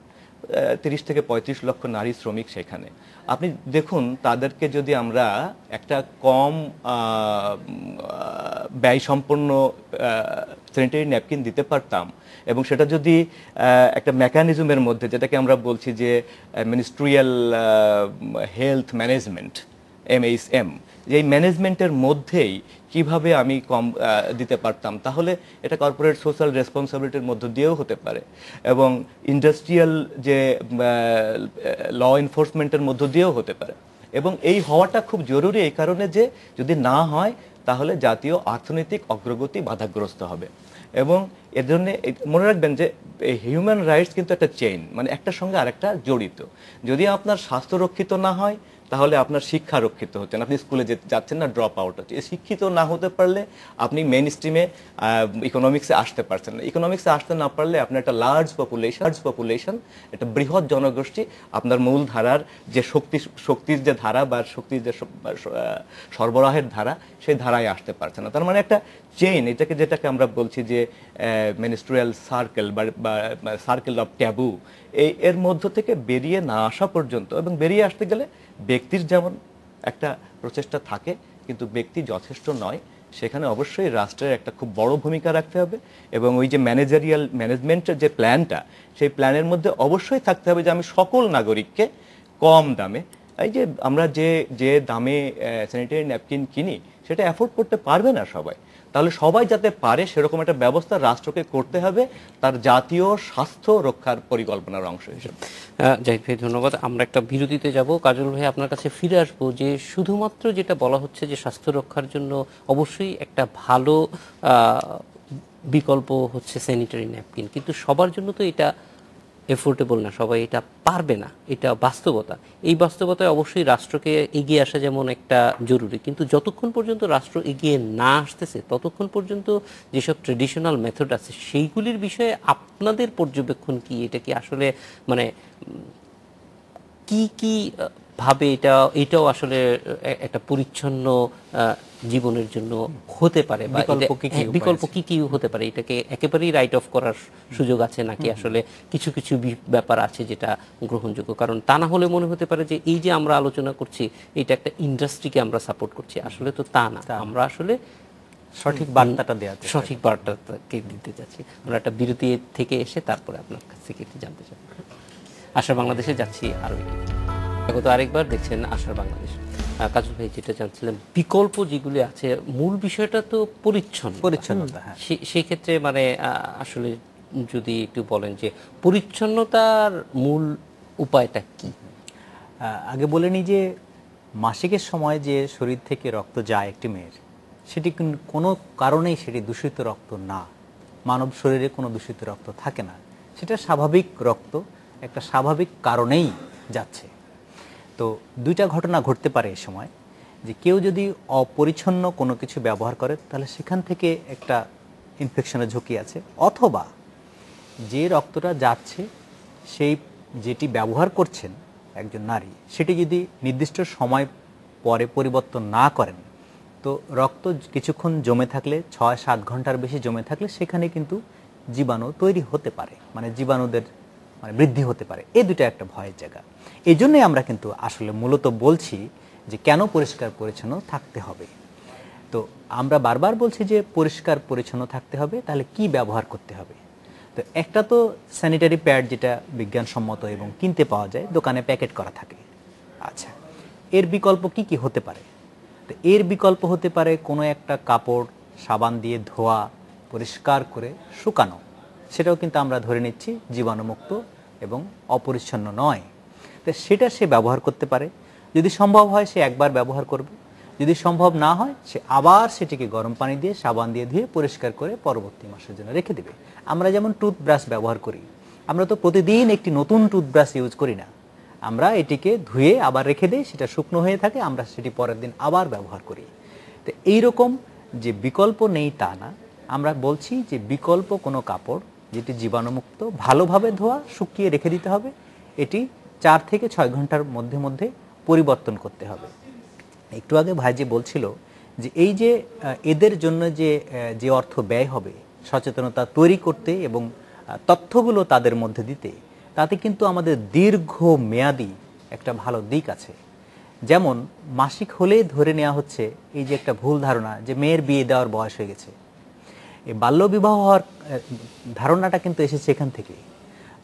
30 থেকে 35 লক্ষ নারী শ্রমিক সেখানে, আপনি দেখুন তাদেরকে যদি আমরা একটা কম ব্যয়সম্পন্ন স্যানিটারি ন্যাপকিন দিতে পারতাম, এবং সেটা যদি একটা মেকানিজমের মধ্যে, যেটাকে আমরা বলছি যে মিনিস্ট্রিয়াল হেলথ ম্যানেজমেন্ট, MHM, যে এই ম্যানেজমেন্টের মধ্যেই কিভাবে আমি কম দিতে পারতাম, তাহলে এটা কর্পোরেট সোশ্যাল রেসপন্সিবিলিটির মধ্য দিয়েও হতে পারে, এবং ইন্ডাস্ট্রিয়াল যে ল এনফোর্সমেন্টের মধ্য দিয়েও হতে পারে। এবং এই হওয়াটা খুব জরুরি এই কারণে যে যদি না হয় তাহলে জাতীয় অর্থনৈতিক অগ্রগতি বাধাগ্রস্ত হবে। এবং এর জন্য মনে রাখবেন যে হিউম্যান রাইটস কিন্তু একটা চেইন, মানে একটার সঙ্গে আরেকটা জড়িত। যদি আপনার স্বাস্থ্য রক্ষিত না হয় তাহলে আপনার শিক্ষা রক্ষিত হচ্ছে না, আপনি স্কুলে যাচ্ছেন না, ড্রপ আউট হচ্ছে। শিক্ষিত না হতে পারলে আপনি মেইন স্ট্রিমে ইকোনমিক্সে আসতে পারছেন না, ইকোনমিক্সে আসতে না পারলে আপনার একটা লার্জ পপুলেশন, একটা বৃহৎ জনগোষ্ঠী আপনার মূল ধারার যে শক্তির যে ধারা বা শক্তির যে সরবরাহের ধারা, সেই ধারায় আসতে পারছে না। তার মানে একটা চেইন, যেটাকে আমরা বলছি যে মিনিস্ট্রিয়াল সার্কেল বা সার্কেল অফ ট্যাবু, এর মধ্য থেকে বেরিয়ে না আসা পর্যন্ত, এবং বেরিয়ে আসতে গেলে ব্যক্তির যেমন একটা প্রচেষ্টা থাকে, কিন্তু ব্যক্তি যথেষ্ট নয়, সেখানে অবশ্যই রাষ্ট্রের একটা খুব বড় ভূমিকা রাখতে হবে। এবং ওই যে ম্যানেজমেন্টের যে প্ল্যানটা, সেই প্ল্যানের মধ্যে অবশ্যই থাকতে হবে যে আমি সকল নাগরিককে কম দামে, এই যে আমরা যে দামে স্যানিটারি ন্যাপকিন কিনি সেটা অ্যাফোর্ড করতে পারবে না সবাই, তাহলে সবাই যাতে পারে সেরকম একটা ব্যবস্থা রাষ্ট্রকে করতে হবে তার জাতীয় স্বাস্থ্য রক্ষার পরিকল্পনার অংশ হিসেবে। জাহিদ ভাই ধন্যবাদ। আমরা একটা বিরতিতে যাব। কাজল ভাই আপনার কাছে ফিরে আসবো যে শুধুমাত্র যেটা বলা হচ্ছে যে স্বাস্থ্য রক্ষার জন্য অবশ্যই একটা ভালো বিকল্প হচ্ছে স্যানিটারি ন্যাপকিন, কিন্তু সবার জন্য তো এটা এফোর্টেবল না, সবাই এটা পারবে না, এটা বাস্তবতা। এই বাস্তবতায় অবশ্যই রাষ্ট্রকে এগিয়ে আসা যেমন একটা জরুরি, কিন্তু যতক্ষণ পর্যন্ত রাষ্ট্র এগিয়ে না আসতেছে ততক্ষণ পর্যন্ত যেসব ট্রেডিশনাল মেথড আছে সেইগুলির বিষয়ে আপনাদের পর্যবেক্ষণ কি? এটা কি আসলে মানে কি ভাবে এটাও আসলে একটা পরিচ্ছন্ন জীবনের জন্য হতে পারে, বা বিকল্প কি কি হতে পারে, এটাকে একেবারেই রাইট অফ করার সুযোগ আছে নাকি আসলে কিছু কিছু ব্যাপার আছে যেটা গ্রহণযোগ্য? কারণ তা না হলে মনে হতে পারে যে এই যে আমরা আলোচনা করছি এটা একটা ইন্ডাস্ট্রিকে আমরা সাপোর্ট করছি, আসলে তো তা না। আমরা আসলে সঠিক বার্তাটা সঠিক বার্তাকে দিতে যাচ্ছি। আমরা একটা বিরতি থেকে এসে তারপরে আপনার কাছ থেকে একটু জানতে চাই। আশার বাংলাদেশে যাচ্ছি আরো স্বাগত আরেকবার, দেখছেন আশার বাংলাদেশ। কাজল ভাই, যেটা জানছিলাম বিকল্প যেগুলি আছে, মূল বিষয়টা তো পরিচ্ছন্নতা। সেই ক্ষেত্রে মানে আসলে যদি একটু বলেন যে পরিচ্ছন্নতার মূল উপায়টা কি? আগে বলে নিই যে মাসিকের সময় যে শরীর থেকে রক্ত যায় একটি মেয়ের, সেটি কোনো কারণেই সেটি দূষিত রক্ত না। মানব শরীরে কোনো দূষিত রক্ত থাকে না, সেটা স্বাভাবিক রক্ত, একটা স্বাভাবিক কারণেই যাচ্ছে। তো দুইটা ঘটনা ঘটতে পারে এই সময়, যে কেউ যদি অপরিচ্ছন্ন কোনো কিছু ব্যবহার করে তাহলে সেখান থেকে একটা ইনফেকশনের ঝুঁকি আছে, অথবা যে রক্তটা যাচ্ছে সেই যেটি ব্যবহার করছেন একজন নারী, সেটি যদি নির্দিষ্ট সময় পরে পরিবর্তন না করেন, তো রক্ত কিছুক্ষণ জমে থাকলে, 6-7 ঘন্টার বেশি জমে থাকলে সেখানে কিন্তু জীবাণু তৈরি হতে পারে, মানে জীবাণুদের মানে বৃদ্ধি হতে পারে। এই দুটো একটা ভয়ের জায়গা। এই জন্যই আমরা কিন্তু আসলে মূলত বলছি যে কেন পরিষ্কার পরিচ্ছন্ন থাকতে হবে। তো আমরা বারবার বলছি যে পরিষ্কার পরিচ্ছন্ন থাকতে হবে, তাহলে কি ব্যবহার করতে হবে? তো একটা তো স্যানিটারি প্যাড, যেটা বিজ্ঞানসম্মত এবং কিনতে পাওয়া যায়, দোকানে প্যাকেট করা থাকে। আচ্ছা, এর বিকল্প কি কি হতে পারে? তো এর বিকল্প হতে পারে কোনো একটা কাপড় সাবান দিয়ে ধোয়া, পরিষ্কার করে শুকানো, সেটাও কিন্তু আমরা ধরে নিচ্ছি জীবাণুমুক্ত এবং অপরিচ্ছন্ন নয়। তো সেটা সে ব্যবহার করতে পারে, যদি সম্ভব হয় সে একবার ব্যবহার করবে, যদি সম্ভব না হয় সে আবার সেটিকে গরম পানি দিয়ে সাবান দিয়ে ধুয়ে পরিষ্কার করে পরবর্তী মাসের জন্য রেখে দেবে। আমরা যেমন টুথব্রাশ ব্যবহার করি, আমরা তো প্রতিদিন একটি নতুন টুথব্রাশ ইউজ করি না, আমরা এটিকে ধুয়ে আবার রেখে দিই, সেটা শুকনো হয়ে থাকে, আমরা সেটি পরের দিন আবার ব্যবহার করি। তো এইরকম যে বিকল্প নেই তা না, আমরা বলছি যে বিকল্প কোনো কাপড় যেটি জীবাণুমুক্ত, ভালোভাবে ধোয়া, শুকিয়ে রেখে দিতে হবে, এটি 4 থেকে 6 ঘন্টার মধ্যে মধ্যে পরিবর্তন করতে হবে। একটু আগে ভাইজি বলছিল যে এই যে এদের জন্য যে অর্থ ব্যয় হবে সচেতনতা তৈরি করতে এবং তথ্যগুলো তাদের মধ্যে দিতে, তাতে কিন্তু আমাদের দীর্ঘ মেয়াদি একটা ভালো দিক আছে। যেমন মাসিক হলেই ধরে নেওয়া হচ্ছে এই যে একটা ভুল ধারণা যে মেয়ের বিয়ে দেওয়ার বয়স হয়ে গেছে, এই বাল্যবিবাহ হওয়ার ধারণাটা কিন্তু এসেছে এখান থেকে।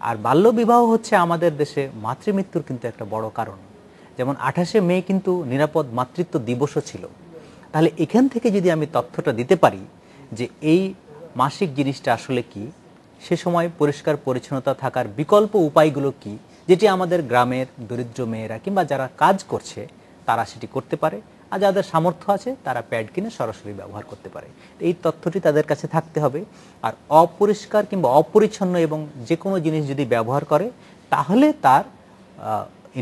আর বাল্যবিবাহ হচ্ছে আমাদের দেশে মাতৃমৃত্যুর কিন্তু একটা বড় কারণ। যেমন 28শে মে কিন্তু নিরাপদ মাতৃত্ব দিবসও ছিল। তাহলে এখান থেকে যদি আমি তথ্যটা দিতে পারি যে এই মাসিক জিনিসটা আসলে কি, সে সময় পরিষ্কার পরিচ্ছন্নতা থাকার বিকল্প উপায়গুলো কি, যেটি আমাদের গ্রামের দরিদ্র মেয়েরা কিংবা যারা কাজ করছে তারা সেটি করতে পারে, আর যাদের সামর্থ্য আছে তারা প্যাড কিনে সরাসরি ব্যবহার করতে পারে। এই তথ্যটি তাদের কাছে থাকতে হবে। আর অপরিষ্কার কিংবা অপরিচ্ছন্ন এবং যে কোনো জিনিস যদি ব্যবহার করে, তাহলে তার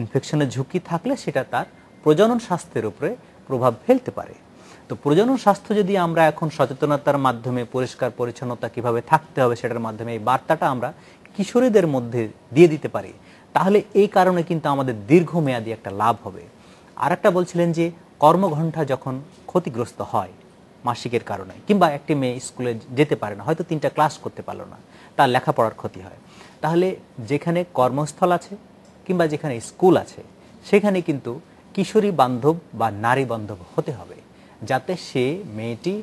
ইনফেকশনের ঝুঁকি থাকলে সেটা তার প্রজনন স্বাস্থ্যের উপরে প্রভাব ফেলতে পারে। তো প্রজনন স্বাস্থ্য যদি আমরা এখন সচেতনতার মাধ্যমে পরিষ্কার পরিচ্ছন্নতা কিভাবে থাকতে হবে সেটার মাধ্যমে এই বার্তাটা আমরা কিশোরীদের মধ্যে দিয়ে দিতে পারি, তাহলে এই কারণে কিন্তু আমাদের দীর্ঘমেয়াদী একটা লাভ হবে। আর একটা বলছিলেন যে কর্মঘণ্টা যখন ক্ষতিগ্রস্ত হয় মাসিকের কারণে, কিংবা একটি মেয়ে স্কুলে যেতে পারে না, হয়তো 3টা ক্লাস করতে পারলো না, তার লেখাপড়ার ক্ষতি হয়, তাহলে যেখানে কর্মস্থল আছে কিংবা যেখানে স্কুল আছে সেখানে কিন্তু কিশোরী বান্ধব বা নারী বান্ধব হতে হবে, যাতে সে মেয়েটি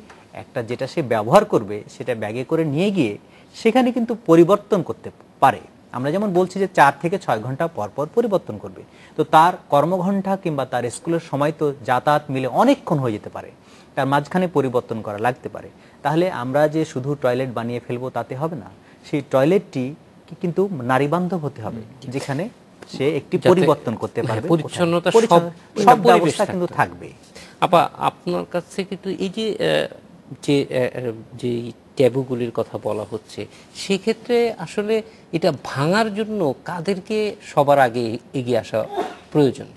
একটা যেটা সে ব্যবহার করবে সেটা ব্যাগে করে নিয়ে গিয়ে সেখানে কিন্তু পরিবর্তন করতে পারে। আমরা যেমন বলছি যে 4 থেকে 6 ঘন্টা পর পর পরিবর্তন করবে, তো তার কর্মঘণ্টা কিংবা তার স্কুলের সময় তো যাতায়াত মিলে অনেকক্ষণ হয়ে যেতে পারে, তার মাঝখানে পরিবর্তন করা লাগতে পারে। তাহলে আমরা যে শুধু টয়লেট বানিয়ে ফেলবো তাতে হবে না, সেই টয়লেটটি কিন্তু নারী বান্ধব হতে হবে, যেখানে সে একটি পরিবর্তন করতে পারবে, পরিচ্ছন্নতা সব ব্যবস্থা কিন্তু থাকবে। আপা, আপনার কাছে কিন্তু এই যে ট্যাবুগুলির কথা বলা হচ্ছে, সেক্ষেত্রে আসলে এটা ভাঙার জন্য কাদেরকে সবার আগে এগিয়ে আসা প্রয়োজন?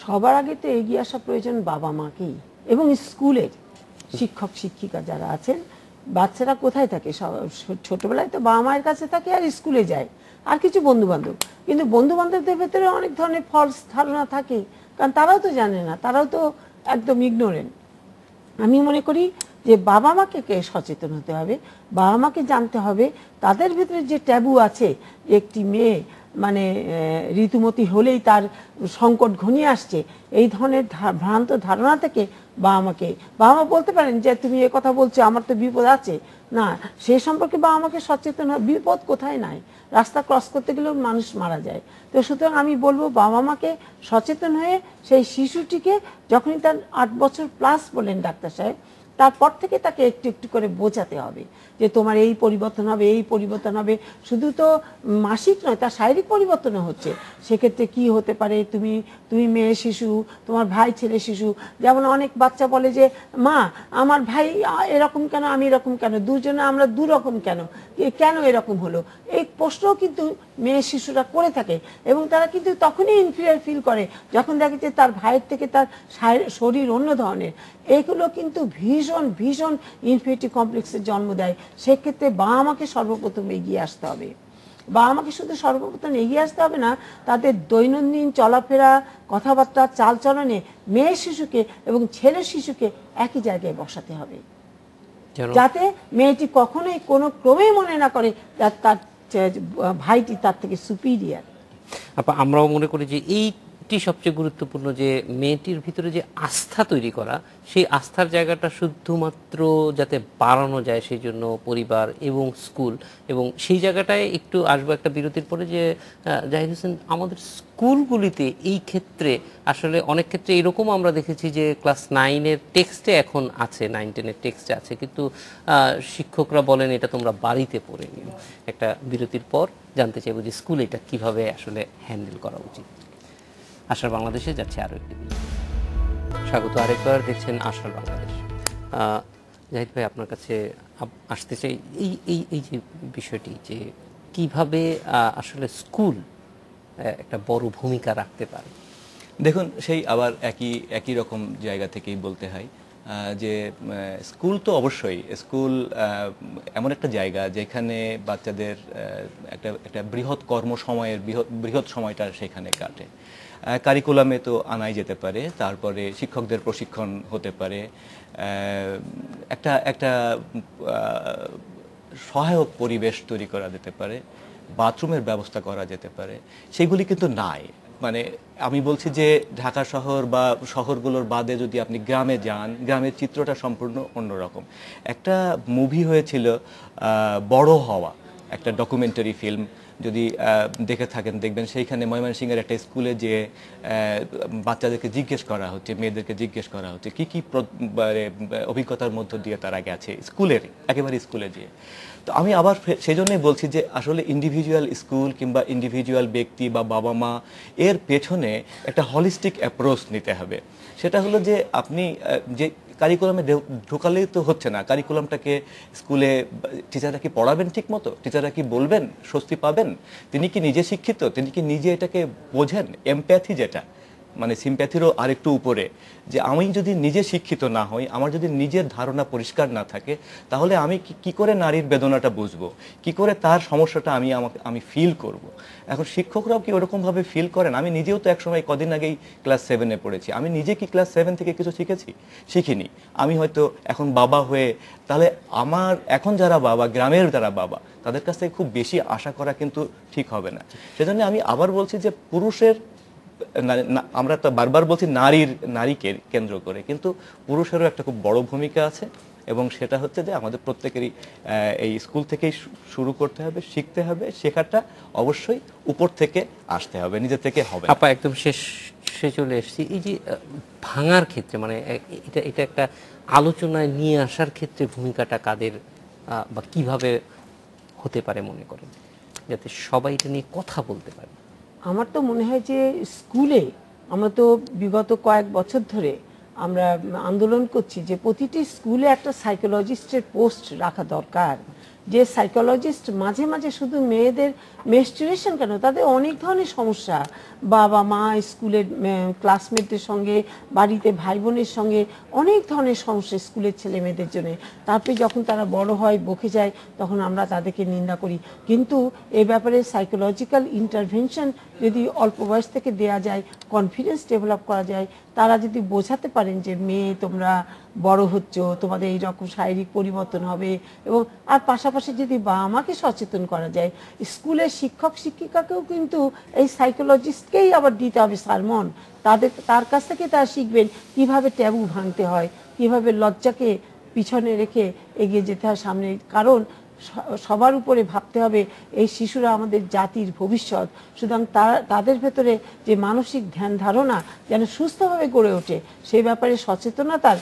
সবার আগে তো এগিয়ে আসা প্রয়োজন বাবা মাকেই, এবং স্কুলের শিক্ষক শিক্ষিকা যারা আছেন বাচ্চারা কোথায় থাকে, ছোটবেলায় তো বাবা মায়ের কাছে থাকে আর স্কুলে যায়, আর কিছু বন্ধু বান্ধব। কিন্তু বন্ধু বান্ধবদের ভেতরে অনেক ধরনের ফলস ধারণা থাকে, কারণ তারাও তো জানে না, তারাও তো একদম ইগনোরেন্ট। আমি মনে করি যে বাবা মাকে সচেতন হতে হবে, বাবা মাকে জানতে হবে তাদের ভিতরে যে ট্যাবু আছে, একটি মেয়ে মানে ঋতুমতি হলেই তার সংকট ঘনিয়ে আসছে, এই ধরনের ভ্রান্ত ধারণা থেকে বাবা মা বলতে পারেন যে তুমি এ কথা বলছো, আমার তো বিপদ আছে না, সেই সম্পর্কে বাবা মাকে সচেতন হয়। বিপদ কোথায় নাই, রাস্তা ক্রস করতে গেলেও মানুষ মারা যায়। তো সুতরাং আমি বলবো বাবা মাকে সচেতন হয়ে সেই শিশুটিকে যখনই তার 8 বছর প্লাস বলেন ডাক্তার সাহেব, তারপর থেকে তাকে একটু একটু করে বোঝাতে হবে যে তোমার এই পরিবর্তন হবে, এই পরিবর্তন হবে। শুধু তো মাসিক নয়, তার শারীরিক পরিবর্তনও হচ্ছে। সেক্ষেত্রে কি হতে পারে, তুমি মেয়ে শিশু, তোমার ভাই ছেলে শিশু। যেমন অনেক বাচ্চা বলে যে মা আমার ভাই এরকম কেন, আমি এরকম কেন, দুজনে আমরা দুরকম কেন, কেন এরকম হলো। এই প্রশ্নও কিন্তু মেয়ে শিশুরা করে থাকে, এবং তারা কিন্তু তখনই ইনফিরিয়র ফিল করে যখন দেখে যে তার ভাইয়ের থেকে তার শরীর অন্য ধরনের। এইগুলো কিন্তু ভীষণ ভীষণ ইনফিরিয়রিটি কমপ্লেক্সের জন্ম দেয়। সেক্ষেত্রে বাবা মাকে সর্বপ্রথম এগিয়ে আসতে হবে। বাবা মাকে শুধু সর্বপ্রথম এগিয়ে আসতে হবে না, তাদের দৈনন্দিন চলাফেরা, কথাবার্তা, চালচলনে মেয়ে শিশুকে এবং ছেলে শিশুকে একই জায়গায় বসাতে হবে, যাতে মেয়েটি কখনোই কোনো ক্রমেই মনে না করে তার ভাইটি তার থেকে সুপিরিয়ার। আমরাও মনে করি যে এইটি সবচেয়ে গুরুত্বপূর্ণ, যে মেয়েটির ভিতরে যে আস্থা তৈরি করা, সেই আস্থার জায়গাটা শুধুমাত্র যাতে বাড়ানো যায়, সেই জন্য পরিবার এবং স্কুল, এবং সেই জায়গাটায় একটু আসবো একটা বিরতির পরে। যে জাহিদ হোসেন, আমাদের স্কুলগুলিতে এই ক্ষেত্রে আসলে অনেক ক্ষেত্রে এরকম আমরা দেখেছি যে ক্লাস 9-এর টেক্সটে এখন আছে, 9-10-এর টেক্সটে আছে, কিন্তু শিক্ষকরা বলেন এটা তোমরা বাড়িতে পড়ে নিও। একটা বিরতির পর জানতে চাইব যে স্কুলে এটা কীভাবে আসলে হ্যান্ডেল করা উচিত। আশার বাংলাদেশে যাচ্ছে আরও একটি দিন। স্বাগত আরেকবার, দেখছেন আশার বাংলাদেশ। জাহিদ ভাই, আপনার কাছে আসতে চাই এই যে বিষয়টি, যে কিভাবে আসলে স্কুল একটা বড় ভূমিকা রাখতে পারে। দেখুন, সেই আবার একই রকম জায়গা থেকেই বলতে হয় যে স্কুল তো অবশ্যই, স্কুল এমন একটা জায়গা যেখানে বাচ্চাদের একটা বৃহৎ কর্মসময়ের বৃহৎ সময়টা সেখানে কাটে। কারিকুলামে তো আনাই যেতে পারে, তারপরে শিক্ষকদের প্রশিক্ষণ হতে পারে, একটা সহায়ক পরিবেশ তৈরি করা যেতে পারে, বাথরুমের ব্যবস্থা করা যেতে পারে। সেগুলি কিন্তু নাই। মানে আমি বলছি যে ঢাকা শহর বা শহরগুলোর বাদে যদি আপনি গ্রামে যান, গ্রামের চিত্রটা সম্পূর্ণ অন্যরকম। একটা মুভি হয়েছিল বড় হওয়া, একটা ডকুমেন্টারি ফিল্ম, যদি দেখে থাকেন দেখবেন। সেইখানে ময়মনসিংহের একটা স্কুলে যে বাচ্চাদেরকে জিজ্ঞেস করা হচ্ছে, মেয়েদেরকে জিজ্ঞেস করা হচ্ছে কি কি অভিজ্ঞতার মধ্য দিয়ে তারা গেছে একেবারে স্কুলে গিয়ে। তো আমি আবার সেই জন্যই বলছি যে আসলে ইন্ডিভিজুয়াল স্কুল কিংবা ইন্ডিভিজুয়াল ব্যক্তি বা বাবা মা এর পেছনে একটা হলিস্টিক অ্যাপ্রোচ নিতে হবে। সেটা হলো যে আপনি যে কারিকুলামে ঢোকালেই তো হচ্ছে না। কারিকুলামটাকে স্কুলে টিচাররা কি পড়াবেন ঠিক মতো? টিচাররা কি বলবেন? স্বস্তি পাবেন? তিনি কি নিজে শিক্ষিত? তিনি কি নিজে এটাকে বোঝেন? এমপ্যাথি, যেটা মানে সিম্প্যাথিরও আরেকটু উপরে, যে আমি যদি নিজে শিক্ষিত না হই, আমার যদি নিজের ধারণা পরিষ্কার না থাকে, তাহলে আমি কি করে নারীর বেদনাটা বুঝবো, কি করে তার সমস্যাটা আমি ফিল করব। এখন শিক্ষকরাও কি ওরকমভাবে ফিল করেন? আমি নিজেও তো একসময় কদিন আগেই ক্লাস 7-এ পড়েছি। আমি নিজে কি ক্লাস 7 থেকে কিছু শিখিনি। আমি হয়তো এখন বাবা হয়ে, তাহলে আমার এখন যারা বাবা, গ্রামের যারা বাবা, তাদের কাছ থেকে খুব বেশি আশা করা কিন্তু ঠিক হবে না। সেজন্য আমি আবার বলছি যে পুরুষের, আমরা তো বারবার বলছি নারীকে কেন্দ্র করে, কিন্তু পুরুষেরও একটা খুব বড় ভূমিকা আছে, এবং সেটা হচ্ছে যে আমাদের প্রত্যেকেরই এই স্কুল থেকেই শুরু করতে হবে, শিখতে হবে। শেখাটা অবশ্যই উপর থেকে আসতে হবে, নিজে থেকে হবে। আপা, একদম শেষে চলে এসেছি। এই যে ভাঙার ক্ষেত্রে, মানে এটা একটা আলোচনায় নিয়ে আসার ক্ষেত্রে ভূমিকাটা কাদের বা কিভাবে হতে পারে মনে করেন, যাতে সবাই এটা নিয়ে কথা বলতে পারে? আমার তো মনে হয় যে স্কুলে, আমরা তো বিগত কয়েক বছর ধরে আমরা আন্দোলন করছি যে প্রতিটি স্কুলে একটা সাইকোলজিস্টের পোস্ট রাখা দরকার, যে সাইকোলজিস্ট মাঝে মাঝে শুধু মেয়েদের মেনস্ট্রুয়েশন কেন, তাদের অনেক ধরনের সমস্যা, বাবা মা, স্কুলের ক্লাসমেটদের সঙ্গে, বাড়িতে ভাই বোনের সঙ্গে অনেক ধরনের সমস্যা স্কুলের ছেলে মেয়েদের জন্য। তারপরে যখন তারা বড় হয়, বকে যায়, তখন আমরা তাদেরকে নিন্দা করি। কিন্তু এ ব্যাপারে সাইকোলজিক্যাল ইন্টারভেনশন যদি অল্প বয়স থেকে দেয়া যায়, কনফিডেন্স ডেভেলপ করা যায়, তারা যদি বোঝাতে পারেন যে মেয়ে তোমরা বড় হচ্ছ, তোমাদের এইরকম শারীরিক পরিবর্তন হবে, এবং আর পাশাপাশি যদি বাবা মাকে সচেতন করা যায়, স্কুলের শিক্ষক শিক্ষিকাকেও কিন্তু এই সাইকোলজিস্টকেই আবার দিতে হবে সারমন, তার কাছ থেকে তারা শিখবেন কিভাবে ট্যাবু ভাঙতে হয়, কিভাবে লজ্জাকে পিছনে রেখে এগিয়ে যেতে হয় সামনে। কারণ সবার উপরে ভাবতে হবে এই শিশুরা আমাদের জাতির ভবিষ্যৎ, সুতরাং তাদের ভেতরে যে মানসিক ধ্যান ধারণা যেন সুস্থভাবে গড়ে ওঠে, সেই ব্যাপারে সচেতনতার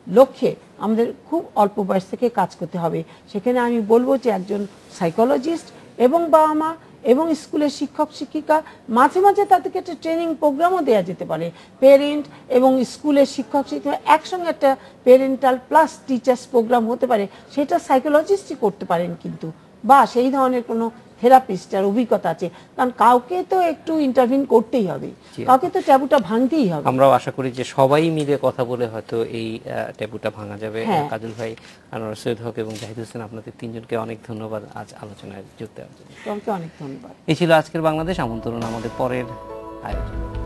লক্ষ্যে আমাদের খুব অল্প বয়স থেকে কাজ করতে হবে। সেখানে আমি বলবো যে একজন সাইকোলজিস্ট এবং বাবা মা এবং স্কুলের শিক্ষক শিক্ষিকা, মাঝে মাঝে তাদেরকে একটা ট্রেনিং প্রোগ্রামও দেওয়া যেতে পারে। পেরেন্ট এবং স্কুলের শিক্ষক শিক্ষিকা একসঙ্গে একটা পেরেন্টাল প্লাস টিচার্স প্রোগ্রাম হতে পারে, সেটা সাইকোলজিস্টই করতে পারেন কিন্তু, বা সেই ধরনের কোনো থেরাপিস্টের অভিজ্ঞতা আছে। কারণ কাউকে তো একটু ইন্টারভিন করতেই হবে, কাউকে তো ট্যাবুটা ভাঙতেই হবে। আমরাও আশা করি যে সবাই মিলে কথা বলে হয়তো এই ট্যাবুটা ভাঙা যাবে। হ্যাঁ। কাজল ভাই, আনোয়ার সৈয়দ হক এবং জাহিদ হোসেন, আপনাদের তিনজনকে অনেক ধন্যবাদ আজ আলোচনায় যুক্ত হওয়ার জন্য। তোমাকে অনেক ধন্যবাদ। এই ছিল আজকের বাংলাদেশ আমন্ত্রণ আমাদের পরের আয়োজন।